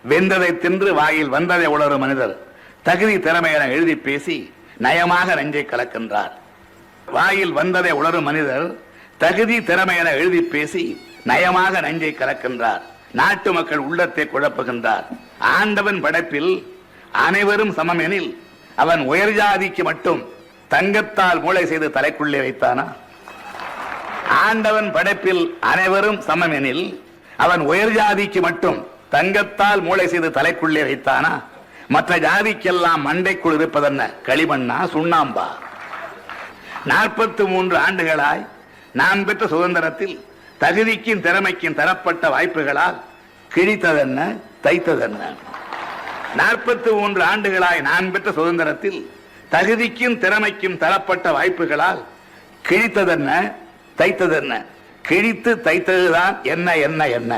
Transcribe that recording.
வெந்ததை தின்று வாயில் வந்ததை உளரும் மனிதர் தகுதி திறமை என எழுதி பேசி நயமாக நெஞ்சை கலக்கின்றார். வாயில் வந்ததை உளரும் மனிதர் தகுதி திறமை என எழுதி பேசி நயமாக நெஞ்சை கலக்கின்றார். நாட்டு மக்கள் உள்ளத்தை குழப்புகின்றார். ஆண்டவன் படைப்பில் அனைவரும் சமம் எனில் அவன் உயர் ஜாதிக்கு மட்டும் தங்கத்தால் மூளை செய்து தலைக்குள்ளே வைத்தானா? ஆண்டவன் படைப்பில் அனைவரும் சமம் எனில் அவன் உயர் ஜாதிக்கு மட்டும் தங்கத்தால் மூளை செய்து தலைக்குள்ளே வைத்தானா? மற்ற ஜாதிக்கெல்லாம் மண்டைக்குள் இருப்பதென்ன? களிமண்ணா சுண்ணாம்பா? 43 ஆண்டுகளாய் நான் பெற்ற சுதந்திரத்தில் தகுதிக்கும் திறமைக்கும் தரப்பட்ட வாய்ப்புகளால் கிழித்ததென்ன தைத்ததென்ன? 43 ஆண்டுகளாய் நான் பெற்ற சுதந்திரத்தில் தகுதிக்கும் திறமைக்கும் தரப்பட்ட வாய்ப்புகளால் கிழித்ததென்ன தைத்ததென்ன? கிழித்து தைத்ததுதான் என்ன என்ன என்ன?